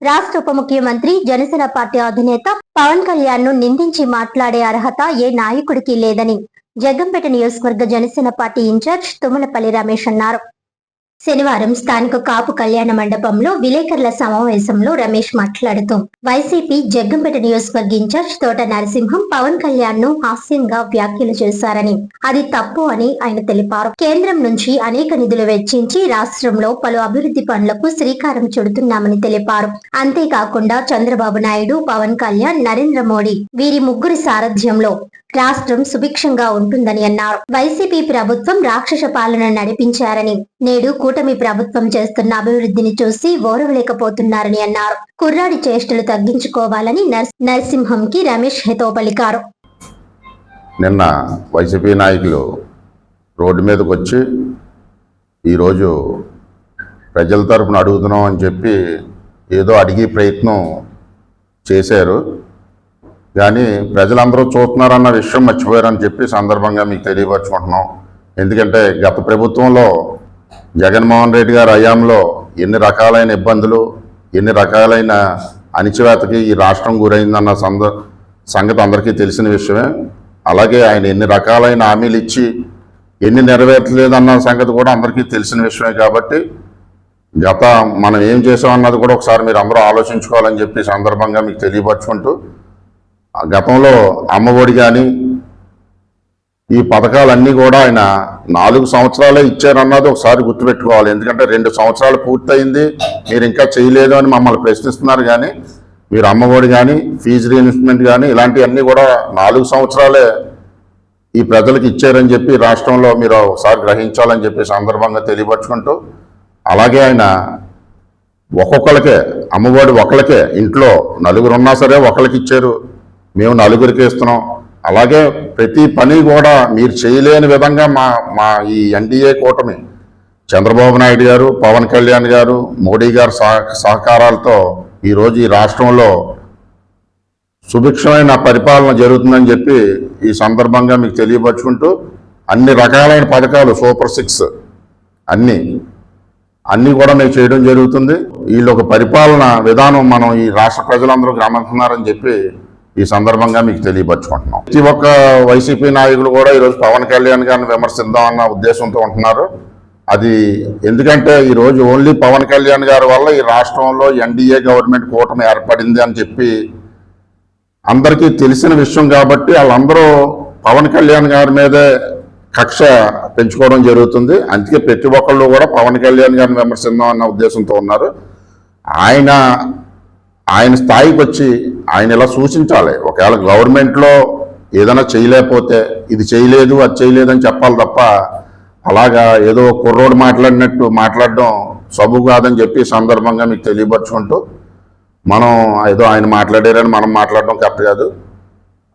రాష్ట్ర ఉప ముఖ్యమంత్రి జనసేన పార్టీ అధినేత పవన్ కళ్యాణ్ ను నిందించి మాట్లాడే అర్హత ఏ నాయకుడికి లేదని జగ్గంపేట నియోజకవర్గ జనసేన పార్టీ ఇన్ఛార్జ్ తుమ్మలపల్లి రమేష్ అన్నారు. శనివారం స్థానిక కాపు కళ్యాణ మండపంలో విలేకరుల సమావేశంలో రమేష్ మాట్లాడుతూ వైసీపీ జగ్గంపేట నియోజకవర్గ ఇన్ఛార్జ్ తోట నరసింహం పవన్ కళ్యాణ్ ను హాస్యంగా వ్యాఖ్యలు చేశారని, అది తప్పు అని ఆయన తెలిపారు. కేంద్రం నుంచి అనేక నిధులు వెచ్చించి రాష్ట్రంలో పలు అభివృద్ధి పనులకు శ్రీకారం చుడుతున్నామని తెలిపారు. అంతేకాకుండా చంద్రబాబు నాయుడు, పవన్ కళ్యాణ్, నరేంద్ర మోడీ వీరి ముగ్గురి సారథ్యంలో రాష్ట్రం సుభిక్షంగా ఉంటుందని అన్నారు. వైసీపీ ప్రభుత్వం రాక్షస పాలన నడిపించారని, నేడు కూటమి ప్రభుత్వం చేస్తున్న అభివృద్ధిని చూసి ఓర్వలేకపోతున్నారని అన్నారు. కుర్రాడి చేష్టలు తగ్గించుకోవాలని నరసింహంకి రమేష్ హితవు పలికారు. నిన్న వైసీపీ నాయకులు రోడ్డు మీదకి వచ్చి ఈరోజు ప్రజల తరపున అడుగుతున్నాం అని చెప్పి ఏదో అడిగే ప్రయత్నం చేశారు. కానీ ప్రజలందరూ చూస్తున్నారన్న విషయం మర్చిపోయారని చెప్పి సందర్భంగా మీకు తెలియపరచుకుంటున్నాం. ఎందుకంటే గత ప్రభుత్వంలో జగన్మోహన్ రెడ్డి గారి హయాంలో ఎన్ని రకాలైన ఇబ్బందులు, ఎన్ని రకాలైన అణిచివేతకి ఈ రాష్ట్రం గురైందన్న సంగతి అందరికీ తెలిసిన విషయమే. అలాగే ఆయన ఎన్ని రకాలైన హామీలు ఇచ్చి ఎన్ని నెరవేర్చలేదన్న సంగతి కూడా అందరికీ తెలిసిన విషయమే. కాబట్టి మనం ఏం చేసామన్నది కూడా ఒకసారి మీరు అందరూ ఆలోచించుకోవాలని చెప్పి సందర్భంగా మీకు తెలియపరచుకుంటూ, గతంలో అమ్మఒడి కానీ ఈ పథకాలన్నీ కూడా ఆయన 4 సంవత్సరాలే ఇచ్చారన్నది ఒకసారి గుర్తుపెట్టుకోవాలి. ఎందుకంటే 2 సంవత్సరాలు పూర్తయింది, మీరు ఇంకా చేయలేదు అని మమ్మల్ని ప్రశ్నిస్తున్నారు. కానీ మీరు అమ్మఒడి కానీ ఫీజు రీఇన్వెస్ట్మెంట్ కానీ ఇలాంటివన్నీ కూడా 4 సంవత్సరాలే ఈ ప్రజలకు ఇచ్చారని చెప్పి రాష్ట్రంలో మీరు ఒకసారి గ్రహించాలని చెప్పి సందర్భంగా తెలియపరచుకుంటూ, అలాగే ఆయన ఒక్కొక్కరికే అమ్మఒడి ఒకరికే, ఇంట్లో 4 ఉన్నా సరే ఒకరికి ఇచ్చారు, మేము 4కి ఇస్తున్నాం. అలాగే ప్రతి పని కూడా మీరు చేయలేని విధంగా మా ఈ ఎన్డీఏ కూటమి చంద్రబాబు నాయుడు గారు, పవన్ కళ్యాణ్ గారు, మోడీ గారు సహకారాలతో ఈరోజు ఈ రాష్ట్రంలో సుభిక్షమైన పరిపాలన జరుగుతుందని చెప్పి ఈ సందర్భంగా మీకు తెలియపరచుకుంటూ, అన్ని రకాలైన పథకాలు సూపర్ 6 అన్నీ కూడా మేము చేయడం జరుగుతుంది. వీళ్ళు ఒక పరిపాలన విధానం మనం ఈ రాష్ట్ర ప్రజలందరూ గమనిస్తున్నారని చెప్పి ఈ సందర్భంగా మీకు తెలియపరచుకుంటున్నాం. ప్రతి ఒక్క వైసీపీ నాయకులు కూడా ఈరోజు పవన్ కళ్యాణ్ గారిని విమర్శిద్దామన్న ఉద్దేశంతో ఉంటున్నారు. అది ఎందుకంటే ఈరోజు ఓన్లీ పవన్ కళ్యాణ్ గారి వల్ల ఈ రాష్ట్రంలో ఎన్డీఏ గవర్నమెంట్ కూటమి ఏర్పడింది అని చెప్పి అందరికీ తెలిసిన విషయం. కాబట్టి వాళ్ళందరూ పవన్ కళ్యాణ్ గారి మీదే కక్ష పెంచుకోవడం జరుగుతుంది. అందుకే ప్రతి ఒక్కళ్ళు కూడా పవన్ కళ్యాణ్ గారిని విమర్శిద్దాం అన్న ఉద్దేశంతో ఉన్నారు. ఆయన స్థాయికి వచ్చి ఆయన ఇలా సూచించాలి. ఒకవేళ గవర్నమెంట్లో ఏదైనా చేయలేకపోతే ఇది చేయలేదు, అది చేయలేదు అని చెప్పాలి తప్ప అలాగా ఏదో కుర్రోడు మాట్లాడినట్టు మాట్లాడడం సబు కాదని చెప్పి సందర్భంగా మీకు తెలియపరచుకుంటూ, మనం ఏదో ఆయన మాట్లాడారని మనం మాట్లాడడం కరెక్ట్ కాదు.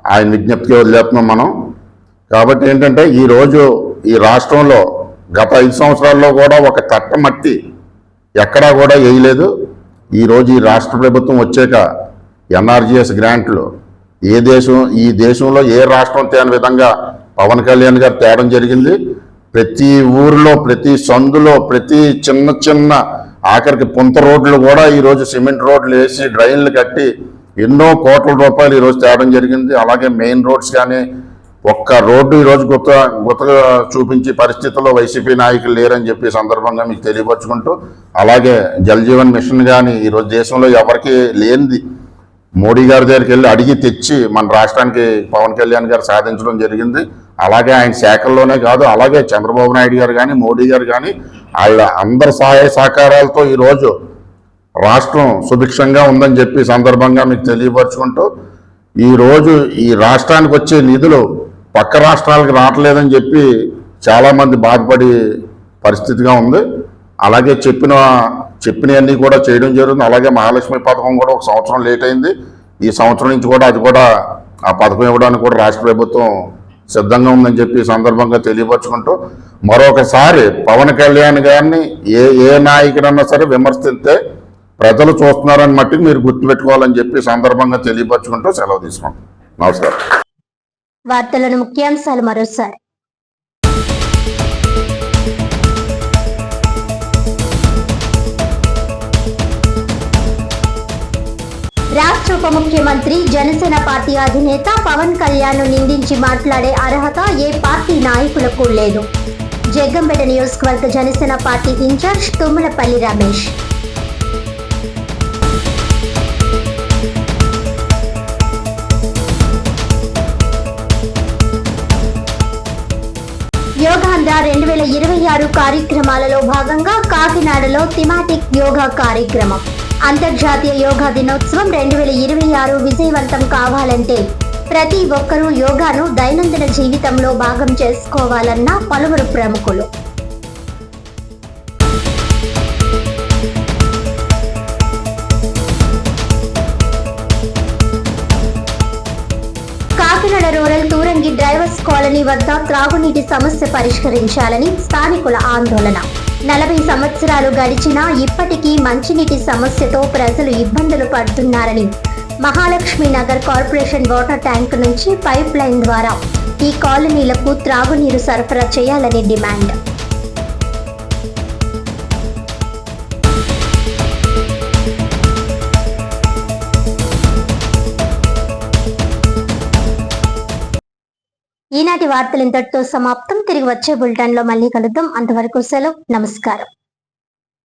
ఆయన విజ్ఞప్తికి వదిలేస్తున్నాం మనం. కాబట్టి ఏంటంటే ఈరోజు ఈ రాష్ట్రంలో గత 5 సంవత్సరాల్లో కూడా ఒక తట్ట మట్టి ఎక్కడా కూడా వేయలేదు. ఈరోజు ఈ రాష్ట్ర ప్రభుత్వం వచ్చాక ఎన్ఆర్జీఎస్ గ్రాంట్లు ఈ దేశంలో ఏ రాష్ట్రం తేని విధంగా పవన్ కళ్యాణ్ గారు తేడం జరిగింది. ప్రతి ఊరిలో, ప్రతి సందులో, ప్రతి చిన్న ఆఖరికి పుంత రోడ్లు కూడా ఈరోజు సిమెంట్ రోడ్లు వేసి డ్రైన్లు కట్టి ఎన్నో కోట్ల రూపాయలు ఈరోజు తేడం జరిగింది. అలాగే మెయిన్ రోడ్స్ కానీ ఒక్క రోడ్డు ఈరోజు గుత్తగా చూపించే పరిస్థితుల్లో వైసీపీ నాయకులు లేరని చెప్పి సందర్భంగా మీకు తెలియపరచుకుంటూ, అలాగే జల్ జీవన్ మిషన్ కానీ ఈరోజు దేశంలో ఎవరికి లేనిది మోడీ గారి దగ్గరికి వెళ్ళి అడిగి తెచ్చి మన రాష్ట్రానికి పవన్ కళ్యాణ్ గారు సాధించడం జరిగింది. అలాగే ఆయన శాఖల్లోనే కాదు, అలాగే చంద్రబాబు నాయుడు గారు కానీ మోడీ గారు కానీ వాళ్ళ అందరి సహాయ సహకారాలతో ఈరోజు రాష్ట్రం సుభిక్షంగా ఉందని చెప్పి సందర్భంగా మీకు తెలియపరచుకుంటూ, ఈరోజు ఈ రాష్ట్రానికి వచ్చే నిధులు పక్క రాష్ట్రాలకు రావట్లేదని చెప్పి చాలామంది బాధపడే పరిస్థితిగా ఉంది. అలాగే చెప్పినవన్నీ కూడా చేయడం జరుగుతుంది. అలాగే మహాలక్ష్మి పథకం కూడా 1 సంవత్సరం లేట్ అయింది. ఈ సంవత్సరం నుంచి కూడా ఆ పథకం ఇవ్వడానికి కూడా రాష్ట్ర ప్రభుత్వం సిద్ధంగా ఉందని చెప్పి సందర్భంగా తెలియపరచుకుంటూ, మరొకసారి పవన్ కళ్యాణ్ గారిని ఏ నాయకుడన్నా సరే విమర్శిస్తే ప్రజలు చూస్తున్నారని మట్టికి మీరు గుర్తుపెట్టుకోవాలని చెప్పి సందర్భంగా తెలియపరచుకుంటూ సెలవు తీసుకుంటాం. నమస్కారం. వార్తలను ముఖ్యాంశాలు మరోసారి. ఉప ముఖ్యమంత్రి జనసేన పార్టీ అధినేత పవన్ కళ్యాణ్ ను నిందించి మాట్లాడే అర్హత ఏ పార్టీ నాయకులకు లేదు. జగ్గంపేట నియోజకవర్గ జనసేన పార్టీ ఇన్ఛార్జ్ తుమ్మలపల్లి రమేష్. యోగాంధ్ర 2026 కార్యక్రమాలలో భాగంగా కాకినాడలో థీమాటిక్ యోగా కార్యక్రమం. అంతర్జాతీయ యోగా దినోత్సవం 2026 విజయవంతం కావాలంటే ప్రతి ఒక్కరూ యోగాను దైనందిన జీవితంలో భాగం చేసుకోవాలన్న పలువురు ప్రముఖులు. Kakinada rural Turangi drivers colony వద్ద త్రాగునీటి సమస్య పరిష్కరించాలని స్థానికుల ఆందోళన. 40 సంవత్సరాలు గడిచినా ఇప్పటికీ మంచినీటి సమస్యతో ప్రజలు ఇబ్బందులు పడుతున్నారని Mahalakshmi Nagar corporation water tank నుంచి పైప్ లైన్ ద్వారా ఈ కాలనీలకు త్రాగునీరు సరఫరా చేయాలని డిమాండ్. ఈనాటి వార్తలు ఇంతటితో సమాప్తం. తిరిగి వచ్చే బులెటిన్ లో మళ్ళీ కలుద్దాం. అంతవరకు సెలవు. నమస్కారం.